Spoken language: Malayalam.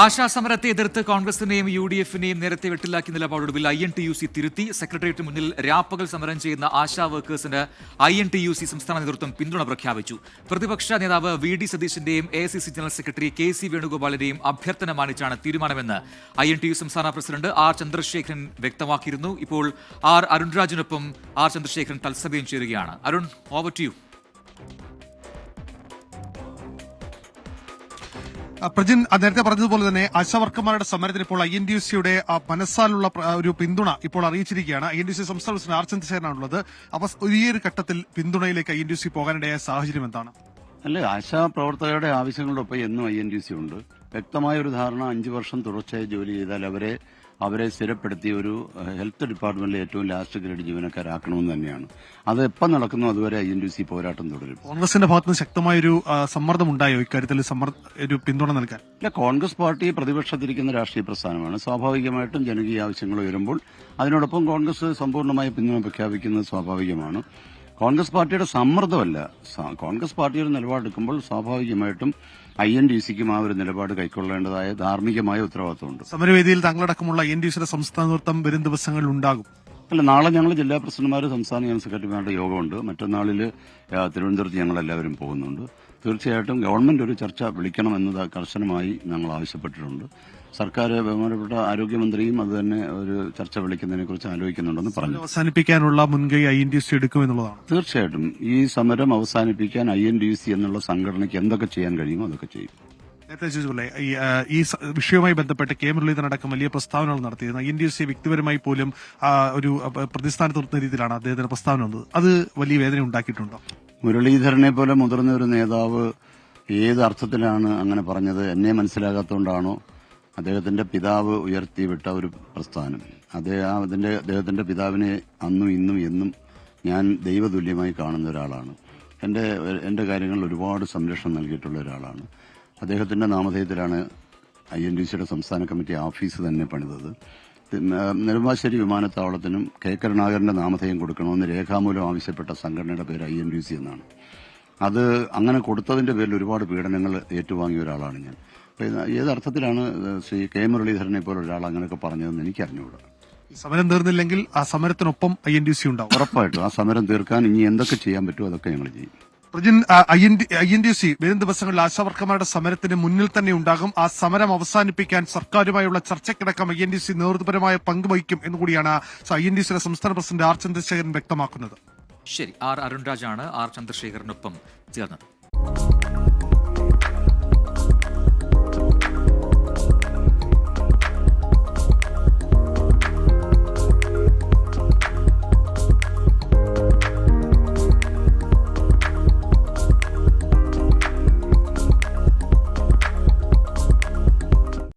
ആശാസമരത്തെ എതിർത്ത് കോൺഗ്രസിനെയും UDF-നെയും നേരത്തെ വെട്ടിലാക്കിയ നിലപാടൊടുവിൽ INTUC തിരുത്തി. സെക്രട്ടേറിയറ്റിന് മുന്നിൽ രാപ്പകൽ സമരം ചെയ്യുന്ന ആശാ വർക്കേഴ്സിന് INTUC സംസ്ഥാന നേതൃത്വം പിന്തുണ പ്രഖ്യാപിച്ചു. പ്രതിപക്ഷ നേതാവ് VD സതീശന്റെയും AICC general secretary KC വേണുഗോപാലിന്റെയും അഭ്യർത്ഥന മാനിച്ചാണ് തീരുമാനമെന്ന് INTUC സംസ്ഥാന പ്രസിഡന്റ് R ചന്ദ്രശേഖരൻ വ്യക്തമാക്കിയിരുന്നു. ഇപ്പോൾ R അരുൺരാജിനൊപ്പം R ചന്ദ്രശേഖരൻ തത്സമയം ചേരുകയാണ്. Arun, over to you. Prajin നേരത്തെ പറഞ്ഞതുപോലെ തന്നെ ആശാവർക്കർമാരുടെ സമരത്തിന് ഇപ്പോൾ INTUC-യുടെ മനസ്സാലുള്ള ഒരു പിന്തുണ ഇപ്പോൾ അറിയിച്ചിരിക്കുകയാണ്. INTUC സംസ്ഥാന പ്രസിഡന്റ് R ചന്ദ്രശേഖരനാണുള്ളത്. ഈ ഒരു ഘട്ടത്തിൽ പിന്തുണയിലേക്ക് INTUC പോകാനിടയായ സാഹചര്യം എന്താണ്? അല്ല, ആശാ പ്രവർത്തകരുടെ ആവശ്യങ്ങളൊപ്പം എന്നും INTUC ഉണ്ട്. വ്യക്തമായ ഒരു ധാരണ 5 വർഷം തുടർച്ചയായി ജോലി ചെയ്താൽ അവരെ സ്ഥിരപ്പെടുത്തി ഒരു ഹെൽത്ത് ഡിപ്പാർട്ട്മെന്റിലെ ഏറ്റവും ലാസ്റ്റ് ഗ്രേഡ് ജീവനക്കാരാക്കണമെന്ന് തന്നെയാണ്. അത് എപ്പം നടക്കുന്നു അതുവരെ INTUC പോരാട്ടം തുടരും. കോൺഗ്രസിന്റെ ഭാഗത്തുനിന്ന് ശക്തമായൊരു സമ്മർദ്ദം ഉണ്ടായോ ഇക്കാര്യത്തിൽ ഒരു പിന്തുണ നൽകാൻ? അല്ല, കോൺഗ്രസ് പാർട്ടി പ്രതിപക്ഷത്തിരിക്കുന്ന രാഷ്ട്രീയ പ്രസ്ഥാനമാണ്. സ്വാഭാവികമായിട്ടും ജനകീയ ആവശ്യങ്ങൾ ഉയരുമ്പോൾ അതിനോടൊപ്പം കോൺഗ്രസ് സമ്പൂർണ്ണമായി പിന്തുണ പ്രഖ്യാപിക്കുന്നത് സ്വാഭാവികമാണ്. കോൺഗ്രസ് പാർട്ടിയുടെ സമ്മർദ്ദമല്ല, കോൺഗ്രസ് പാർട്ടി ഒരു നിലപാടെടുക്കുമ്പോൾ സ്വാഭാവികമായിട്ടും INTUC-ക്കും ആ ഒരു നിലപാട് കൈക്കൊള്ളേണ്ടതായ ധാർമ്മികമായ ഉത്തരവാദിത്തമുണ്ട്. സമരവേദിയിൽ തങ്ങളടക്കമുള്ള INTUC-യുടെ സംസ്ഥാന നേതൃത്വം വരും ദിവസങ്ങളിൽ ഉണ്ടാകും. അല്ല, നാളെ ഞങ്ങൾ ജില്ലാ പ്രസിഡന്റുമാരും സംസ്ഥാന ജനറൽ സെക്രട്ടറിമാരുടെ യോഗമുണ്ട്. മറ്റന്നാളിൽ തിരുവനന്തപുരത്ത് ഞങ്ങളെല്ലാവരും പോകുന്നുണ്ട്. തീർച്ചയായിട്ടും ഗവൺമെന്റ് ഒരു ചർച്ച വിളിക്കണമെന്നത് കർശനമായി ഞങ്ങൾ ആവശ്യപ്പെട്ടിട്ടുണ്ട്. സർക്കാർ, ബഹുമാനപ്പെട്ട ആരോഗ്യമന്ത്രിയും അത് തന്നെ ഒരു ചർച്ച വിളിക്കുന്നതിനെ കുറിച്ച് ആലോചിക്കുന്നുണ്ടെന്ന് പറഞ്ഞു. അവസാനിപ്പിക്കാനുള്ള മുൻകൈ INTUC എടുക്കുമെന്നുള്ളതാണ്. തീർച്ചയായിട്ടും ഈ സമരം അവസാനിപ്പിക്കാൻ INTUC എന്നുള്ള സംഘടനയ്ക്ക് എന്തൊക്കെ ചെയ്യാൻ കഴിയുമോ അതൊക്കെ ചെയ്യും. നേരത്തെ ചോദിച്ചപോലെ ഈ വിഷയവുമായി ബന്ധപ്പെട്ട് K മുരളീധരൻ അടക്കം വലിയ പ്രസ്താവനകൾ നടത്തിയിരുന്നു. INTUC വ്യക്തിപരമായി പോലും ഒരു പ്രതിസ്ഥാനത്ത് നിർത്തുന്ന രീതിയിലാണ് അദ്ദേഹത്തിന്റെ പ്രസ്താവന വന്നത്. അത് വലിയ വേദന ഉണ്ടാക്കിയിട്ടുണ്ടോ? മുരളീധരനെ പോലെ മുതിർന്ന ഒരു നേതാവ് ഏത് അർത്ഥത്തിലാണ് അങ്ങനെ പറഞ്ഞത്? എന്നെ മനസ്സിലാകാത്തതുകൊണ്ടാണോ? അദ്ദേഹത്തിന്റെ പിതാവ് ഉയർത്തിവിട്ട ഒരു പ്രസ്ഥാനം, അദ്ദേഹത്തിന്റെ പിതാവിനെ അന്നും ഇന്നും എന്നും ഞാൻ ദൈവതുല്യമായി കാണുന്ന ഒരാളാണ്. എന്റെ കാര്യങ്ങളിൽ ഒരുപാട് സംരക്ഷണം നൽകിയിട്ടുള്ള ഒരാളാണ്. അദ്ദേഹത്തിന്റെ നാമധേയത്തിലാണ് INTUC-യുടെ സംസ്ഥാന കമ്മിറ്റി ഓഫീസ് തന്നെ പണിതത്. നെടുമ്പാശ്ശേരി വിമാനത്താവളത്തിനും K കരുണാകരന്റെ നാമധേയം കൊടുക്കണമെന്ന് രേഖാമൂലം ആവശ്യപ്പെട്ട സംഘടനയുടെ പേര് INTUC എന്നാണ്. അത് അങ്ങനെ കൊടുത്തതിന്റെ പേരിൽ ഒരുപാട് പീഡനങ്ങൾ ഏറ്റുവാങ്ങിയ ഒരാളാണ് ഞാൻ. ഏതർത്ഥത്തിലാണ് ശ്രീ K മുരളീധരനെ പോലെ ഒരാൾ അങ്ങനെയൊക്കെ പറഞ്ഞതെന്ന് എനിക്കറിഞ്ഞുകൂടാ. സമരം തീർന്നില്ലെങ്കിൽ ആ സമരത്തിനൊപ്പം INTUC ഉണ്ടാവും. ഉറപ്പായിട്ടും ആ സമരം തീർക്കാൻ ഇനി എന്തൊക്കെ ചെയ്യാൻ പറ്റുമോ അതൊക്കെ ഞങ്ങൾ ചെയ്യും. പ്രജിൻ, INTUC വരും ദിവസങ്ങളിൽ ആശാവർക്കർമാരുടെ സമരത്തിന് മുന്നിൽ തന്നെ ഉണ്ടാകും. ആ സമരം അവസാനിപ്പിക്കാൻ സർക്കാരുമായുള്ള ചർച്ചയ്ക്കടക്കം INTUC നേതൃത്വപരമായ പങ്ക് വഹിക്കും എന്നുകൂടിയാണ് INTUC-യുടെ സംസ്ഥാന പ്രസിഡന്റ് R ചന്ദ്രശേഖരൻ വ്യക്തമാക്കുന്നത്. ശരി, R അരുൺരാജാണ് R ചന്ദ്രശേഖരനൊപ്പം ചേർന്നത്.